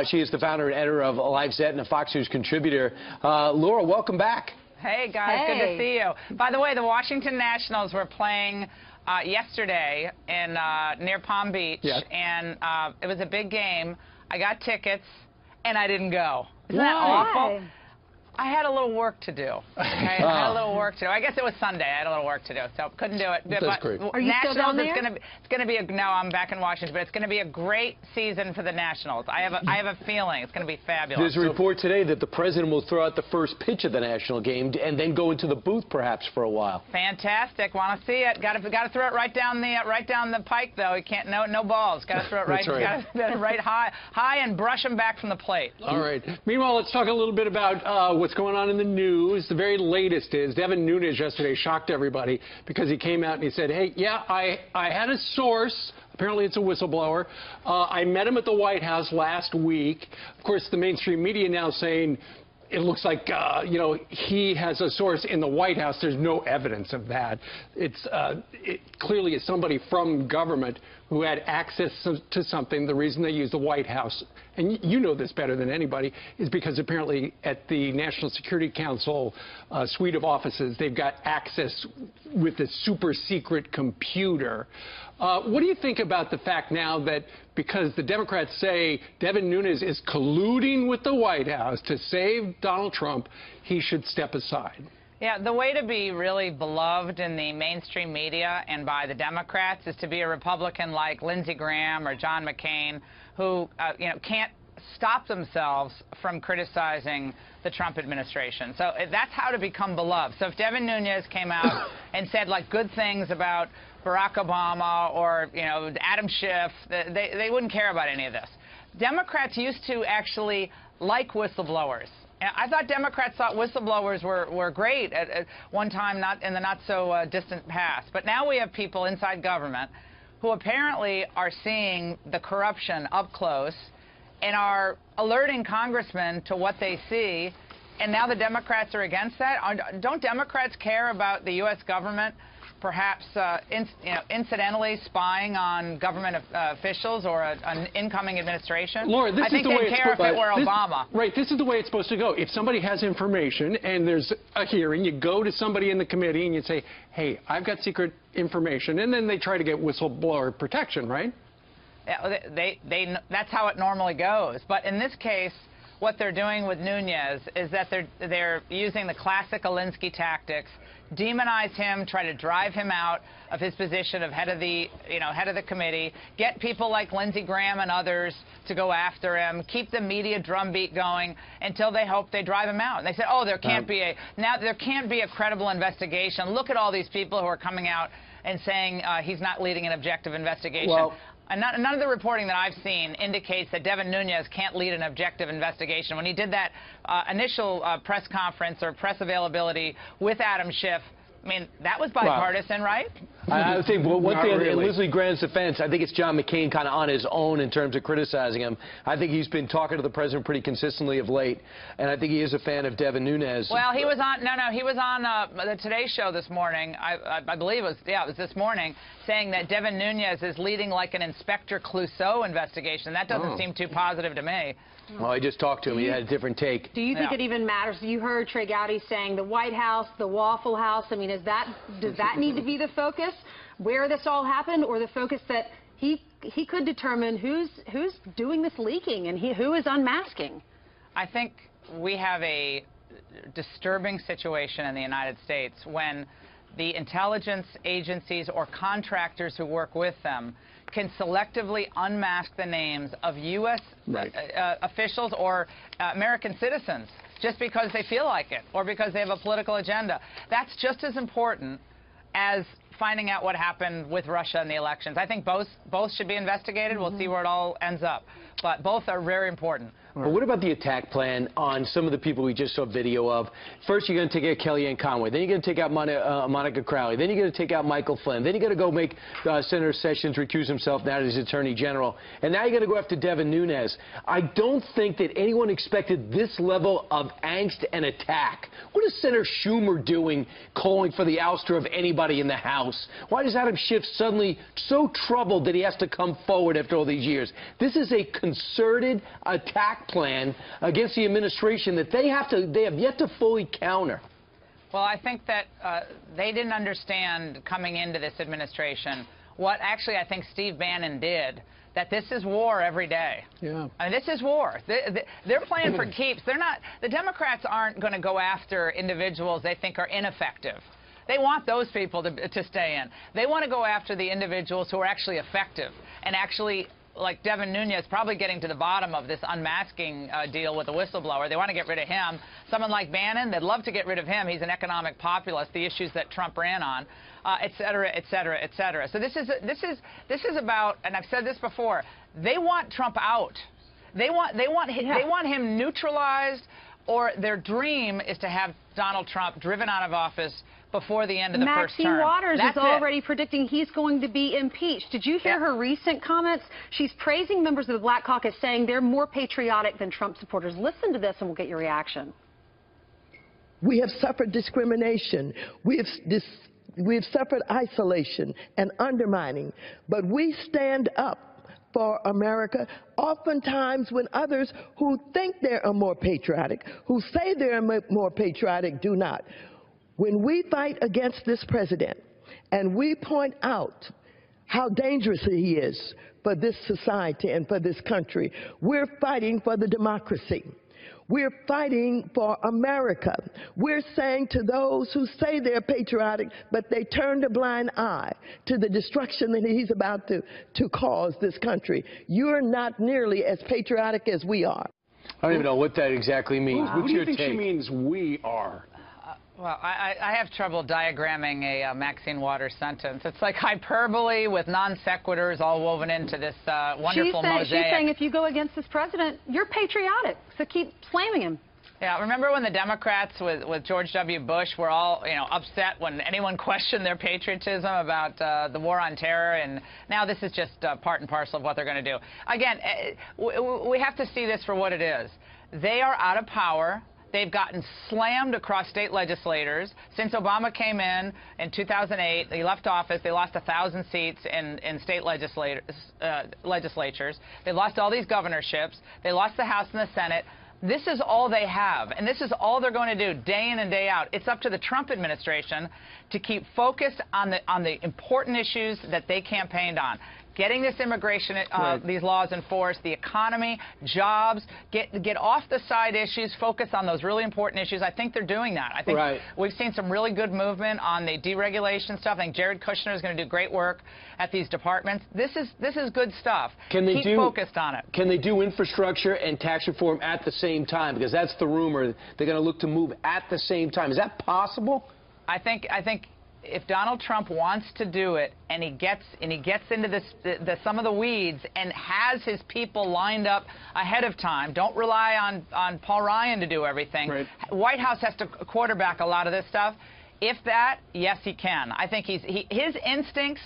She is the founder and editor of LifeZet and a Fox News contributor. Laura, welcome back. Hey, guys. Hey. Good to see you. By the way, the Washington Nationals were playing yesterday in near Palm Beach, and it was a big game. I got tickets, and I didn't go. Isn't that awful? I had a little work to do. Okay? I had a little work to do. I guess it was Sunday. I had a little work to do, so couldn't do it. That's great. Are you still down there? It's going to be no, I'm back in Washington, but it's going to be a great season for the Nationals. I have a feeling it's going to be fabulous. There's a report today that the president will throw out the first pitch of the national game and then go into the booth perhaps for a while. Fantastic. Want to see it? Got to throw it right down the pike though. You can't no balls. Got to throw it right. Got to right high and brush them back from the plate. All right. Meanwhile, let's talk a little bit about what's going on in the news. The very latest is Nunes yesterday shocked everybody because he came out and he said, hey, yeah, I had a source. Apparently it's a whistleblower. I met him at the White House last week. Of course, the mainstream media now saying it looks like, you know, he has a source in the White House. There's no evidence of that. It clearly is somebody from government who had access to something. The reason they use the White House, and you know this better than anybody, is because apparently at the National Security Council suite of offices, they've got access with this super secret computer. What do you think about the fact now that because the Democrats say Devin Nunes is colluding with the White House to save Donald Trump, he should step aside? Yeah, the way to be really beloved in the mainstream media and by the Democrats is to be a Republican like Lindsey Graham or John McCain, who you know, can't stop themselves from criticizing the Trump administration. So that's how to become beloved. So if Devin Nunes came out and said like good things about Barack Obama or, you know, Adam Schiff, they wouldn't care about any of this. Democrats used to actually like whistleblowers. I thought Democrats thought whistleblowers were great at one time, not in the not-so-distant past. But now we have people inside government who apparently are seeing the corruption up close and are alerting congressmen to what they see. And now the Democrats are against that. Don't Democrats care about the U.S. government perhaps incidentally spying on government officials or an incoming administration? Laura, this I think they'd care if it were Obama. Right, this is the way it's supposed to go. If somebody has information and there's a hearing, you go to somebody in the committee and you say, hey, I've got secret information, and then they try to get whistleblower protection, right? Yeah, that's how it normally goes. But in this case, what they're doing with Nunes is that they're using the classic Alinsky tactics, demonize him, try to drive him out of his position of head of the committee, get people like Lindsey Graham and others to go after him, keep the media drumbeat going until they hope they drive him out. And they said, oh, there can't be a credible investigation. Look at all these people who are coming out and saying he's not leading an objective investigation. Well, and none of the reporting that I've seen indicates that Devin Nunes can't lead an objective investigation. When he did that initial press conference or press availability with Adam Schiff, I mean, that was bipartisan, right? I think one thing really. in Lindsey Graham's defense, I think it's John McCain kind of on his own in terms of criticizing him. I think he's been talking to the president pretty consistently of late, and I think he is a fan of Devin Nunes. Well, he was on he was on the Today Show this morning. I believe it was this morning, saying that Devin Nunes is leading like an Inspector Clouseau investigation. That doesn't seem too positive to me. Well, I just talked to him. He had a different take. Do you think it even matters? You heard Trey Gowdy saying the White House, the Waffle House. I mean, does that need to be the focus, where this all happened, or the focus that he could determine who's doing this leaking and who is unmasking? I think we have a disturbing situation in the United States when the intelligence agencies or contractors who work with them can selectively unmask the names of U.S. Officials or American citizens just because they feel like it or because they have a political agenda. That's just as important as finding out what happened with Russia in the elections. I think both should be investigated. We'll see where it all ends up. But both are very important. But what about the attack plan on some of the people we just saw video of? First, you're going to take out Kellyanne Conway. Then you're going to take out Monica Crowley. Then you're going to take out Michael Flynn. Then you're going to go make Senator Sessions recuse himself now as Attorney General. And now you're going to go after Devin Nunes. I don't think that anyone expected this level of angst and attack. What is Senator Schumer doing calling for the ouster of anybody in the House? Why is Adam Schiff suddenly so troubled that he has to come forward after all these years? This is a concerted attack plan against the administration that they have yet to fully counter. Well, I think that they didn't understand coming into this administration what actually I think Steve Bannon did, that this is war every day. Yeah. I mean, this is war. They're playing for keeps. The Democrats aren't going to go after individuals they think are ineffective. They want those people to stay in. They want to go after the individuals who are actually effective and actually, like Devin Nunes, probably getting to the bottom of this unmasking deal with the whistleblower. They want to get rid of him. Someone like Bannon, they'd love to get rid of him. He's an economic populist, the issues that Trump ran on, et cetera, et cetera, et cetera. So this is about, and I've said this before, they want Trump out. They want him neutralized, or their dream is to have Donald Trump driven out of office before the end of the first term. Maxine Waters That's is already predicting he's going to be impeached. Did you hear her recent comments? She's praising members of the Black Caucus, saying they're more patriotic than Trump supporters. Listen to this and we'll get your reaction. We have suffered discrimination. We have suffered isolation and undermining, but we stand up for America, oftentimes when others who think they are more patriotic, who say they're more patriotic, do not. When we fight against this president and we point out how dangerous he is for this society and for this country, we're fighting for the democracy. We're fighting for America. We're saying to those who say they're patriotic, but they turn a blind eye to the destruction that he's about to cause this country, you're not nearly as patriotic as we are. I don't even know what that exactly means. Who What's do you your think take? she means we are? Well, I have trouble diagramming a Maxine Waters sentence. It's like hyperbole with non sequiturs all woven into this wonderful mosaic. She's saying if you go against this president, you're patriotic, so keep slamming him. Yeah, remember when the Democrats with George W. Bush were all, upset when anyone questioned their patriotism about the war on terror, and now this is just part and parcel of what they're going to do. Again, we have to see this for what it is. They are out of power. They've gotten slammed across state legislators. Since Obama came in 2008, he left office, they lost 1,000 seats in state legislatures. They lost all these governorships. They lost the House and the Senate. This is all they have, and this is all they're going to do day in and day out. It's up to the Trump administration to keep focused on the important issues that they campaigned on. Getting this immigration, these laws enforced, the economy, jobs, get off the side issues, focus on those really important issues. I think they're doing that. I think we've seen some really good movement on the deregulation stuff. I think Jared Kushner is going to do great work at these departments. This is good stuff. Keep focused on it. Can they do infrastructure and tax reform at the same time? Because that's the rumor. They're going to look to move at the same time. Is that possible? I think if Donald Trump wants to do it and he gets into some of the weeds and has his people lined up ahead of time, don't rely on Paul Ryan to do everything. Right. White House has to quarterback a lot of this stuff. If that, yes, he can. I think his instincts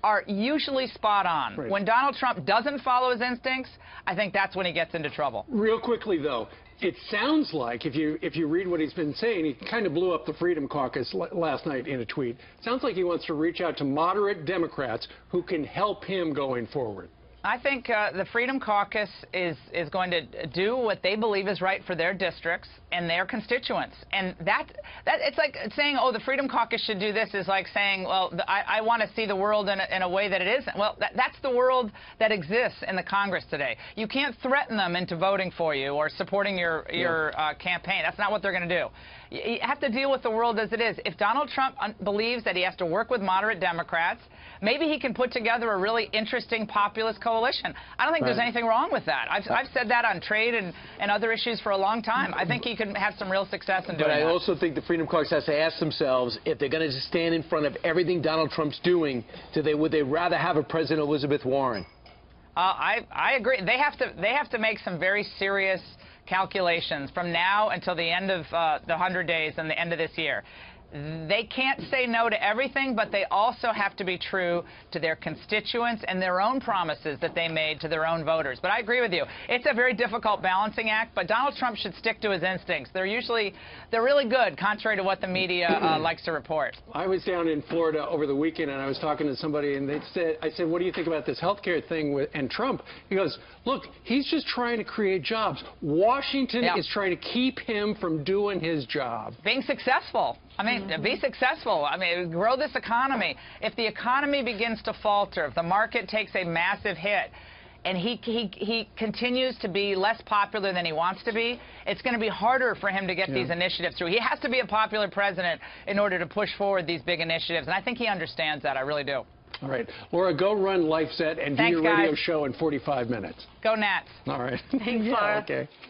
are usually spot on. Right. When Donald Trump doesn't follow his instincts, I think that's when he gets into trouble. Real quickly, though, it sounds like, if you read what he's been saying, he kind of blew up the Freedom Caucus last night in a tweet. Sounds like he wants to reach out to moderate Democrats who can help him going forward. I think the Freedom Caucus is going to do what they believe is right for their districts and their constituents. And that it's like saying, oh, the Freedom Caucus should do this is like saying, well, I want to see the world in a way that it isn't. Well, that's the world that exists in the Congress today. You can't threaten them into voting for you or supporting your campaign. That's not what they're going to do. You have to deal with the world as it is. If Donald Trump believes that he has to work with moderate Democrats, maybe he can put together a really interesting populist coalition. I don't think there's anything wrong with that. I've said that on trade and other issues for a long time. I think he can have some real success in doing that. But I also think the Freedom Caucus has to ask themselves, if they're going to stand in front of everything Donald Trump's doing, would they rather have a President Elizabeth Warren? I agree. They have to make some very serious calculations from now until the end of the 100 days and the end of this year. they can't say no to everything, but they also have to be true to their constituents and their own promises that they made to their own voters. But I agree with you. It's a very difficult balancing act, but Donald Trump should stick to his instincts. They're really good, contrary to what the media likes to report. I was down in Florida over the weekend, and I was talking to somebody, and I said, what do you think about this health care thing and Trump? He goes, look, he's just trying to create jobs. Washington is trying to keep him from doing his job. Being successful. I mean, be successful. I mean, grow this economy. If the economy begins to falter, if the market takes a massive hit, and he continues to be less popular than he wants to be, it's going to be harder for him to get these initiatives through. He has to be a popular president in order to push forward these big initiatives, and I think he understands that. I really do. All right. Laura, go run LifeSet and do your radio show in 45 minutes. Go Nats. All right. Thanks, Laura. Okay.